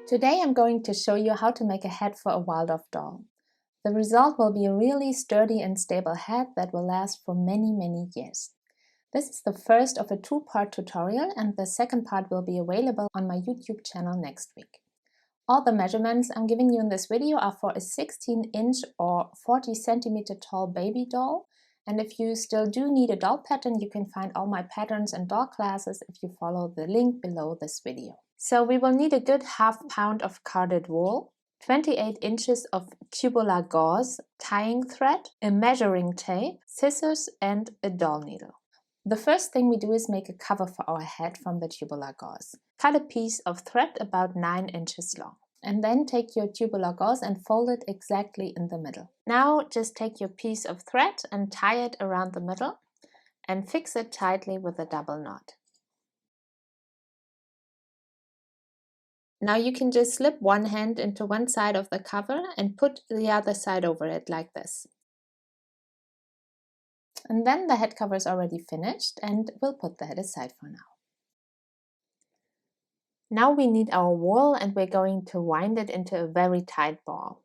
Today I'm going to show you how to make a head for a Waldorf doll. The result will be a really sturdy and stable head that will last for many years. This is the first of a two-part tutorial, and the second part will be available on my YouTube channel next week. All the measurements I'm giving you in this video are for a 16-inch or 40 cm tall baby doll. And if you still do need a doll pattern, you can find all my patterns and doll classes if you follow the link below this video. So we will need a good ½ pound of carded wool, 28 inches of tubular gauze, tying thread, a measuring tape, scissors and a doll needle. The first thing we do is make a cover for our head from the tubular gauze. Cut a piece of thread about 9 inches long. And then take your tubular gauze and fold it exactly in the middle. Now just take your piece of thread and tie it around the middle and fix it tightly with a double knot. Now you can just slip one hand into one side of the cover and put the other side over it like this. And then the head cover is already finished, and we'll put that aside for now. Now we need our wool, and we're going to wind it into a very tight ball.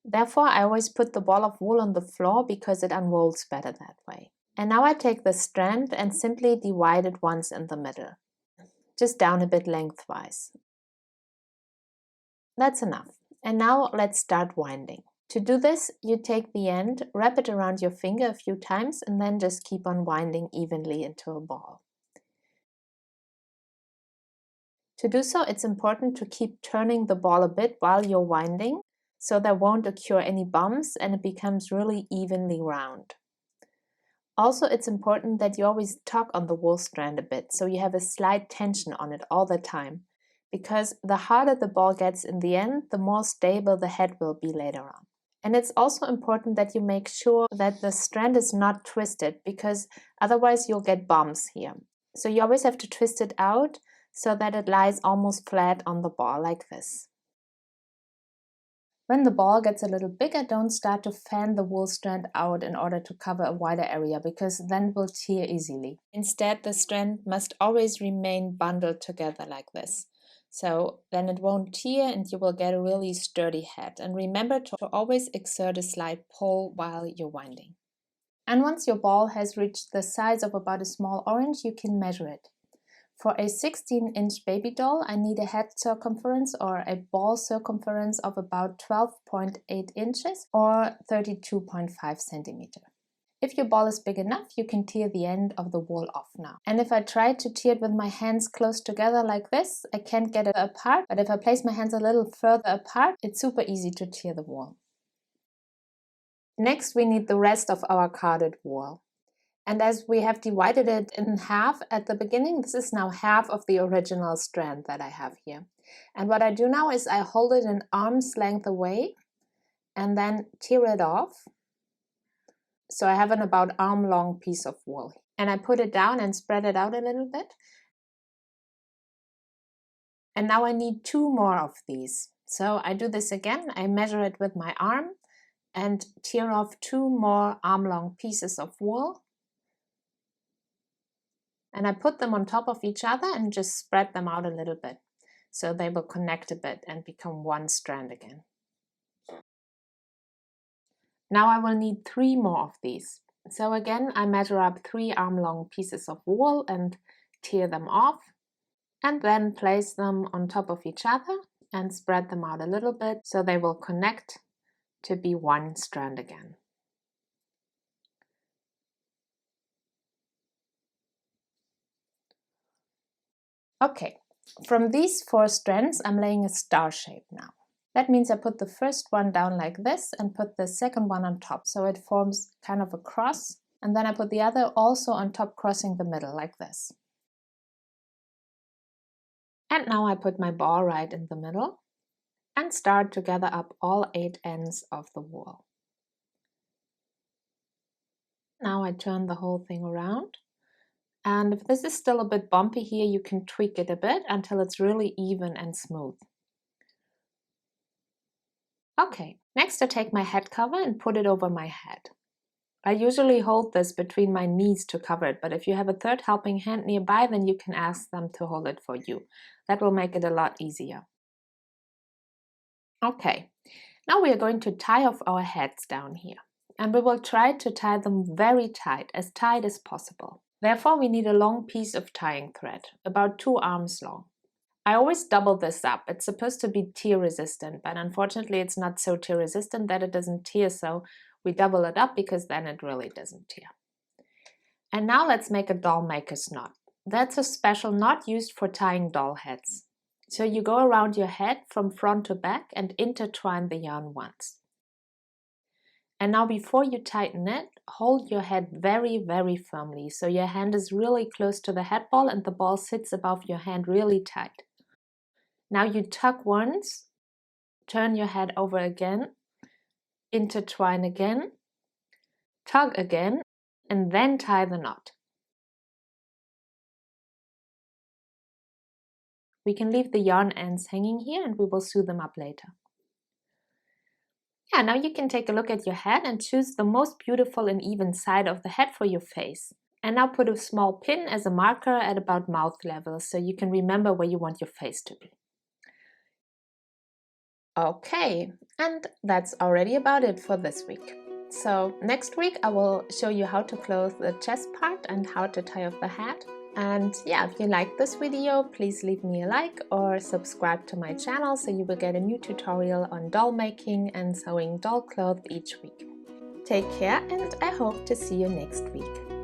Therefore, I always put the ball of wool on the floor because it unrolls better that way. And now I take the strand and simply divide it once in the middle, just down a bit lengthwise. That's enough. And now let's start winding. To do this, you take the end, wrap it around your finger a few times, and then just keep on winding evenly into a ball. To do so, it's important to keep turning the ball a bit while you're winding, so there won't occur any bumps and it becomes really evenly round. Also, it's important that you always tug on the wool strand a bit, so you have a slight tension on it all the time, because the harder the ball gets in the end, the more stable the head will be later on. And it's also important that you make sure that the strand is not twisted, because otherwise you'll get bumps here. So you always have to twist it out so that it lies almost flat on the ball like this. When the ball gets a little bigger, don't start to fan the wool strand out in order to cover a wider area, because then it will tear easily. Instead, the strand must always remain bundled together like this. So then it won't tear and you will get a really sturdy head. And remember to always exert a slight pull while you're winding. And once your ball has reached the size of about a small orange, you can measure it. For a 16-inch baby doll, I need a head circumference or a ball circumference of about 12.8 inches or 32.5 centimeters. If your ball is big enough, you can tear the end of the wool off now. And if I try to tear it with my hands close together like this, I can't get it apart, but if I place my hands a little further apart, it's super easy to tear the wool. Next, we need the rest of our carded wool. And as we have divided it in half at the beginning, this is now half of the original strand that I have here. And what I do now is I hold it an arm's length away and then tear it off. So I have an about arm-long piece of wool. And I put it down and spread it out a little bit. And now I need 2 more of these. So I do this again. I measure it with my arm and tear off 2 more arm-long pieces of wool. And I put them on top of each other and just spread them out a little bit, so they will connect a bit and become one strand again. Now I will need 3 more of these. So again, I measure up 3 arm-long pieces of wool and tear them off, and then place them on top of each other and spread them out a little bit so they will connect to be one strand again. Okay, from these 4 strands, I'm laying a star shape now. That means I put the first one down like this and put the second one on top, so it forms kind of a cross, and then I put the other also on top, crossing the middle like this. And now I put my ball right in the middle and start to gather up all 8 ends of the wool. Now I turn the whole thing around. And if this is still a bit bumpy here, you can tweak it a bit until it's really even and smooth. Okay, next I take my head cover and put it over my head. I usually hold this between my knees to cover it, but if you have a third helping hand nearby, then you can ask them to hold it for you. That will make it a lot easier. Okay, now we are going to tie off our heads down here. And we will try to tie them very tight as possible. Therefore, we need a long piece of tying thread, about 2 arms long. I always double this up. It's supposed to be tear resistant, but unfortunately it's not so tear resistant that it doesn't tear, so we double it up because then it really doesn't tear. And now let's make a doll maker's knot. That's a special knot used for tying doll heads. So you go around your head from front to back and intertwine the yarn once. And now before you tighten it, hold your head very, very firmly. So your hand is really close to the head ball and the ball sits above your hand really tight. Now you tug once, turn your head over again, intertwine again, tug again, and then tie the knot. We can leave the yarn ends hanging here and we will sew them up later. Yeah, now you can take a look at your head and choose the most beautiful and even side of the head for your face. And now put a small pin as a marker at about mouth level so you can remember where you want your face to be. Okay, and that's already about it for this week. So next week I will show you how to close the chest part and how to tie off the hat. And yeah, if you like this video, please leave me a like or subscribe to my channel so you will get a new tutorial on doll making and sewing doll clothes each week. Take care and I hope to see you next week.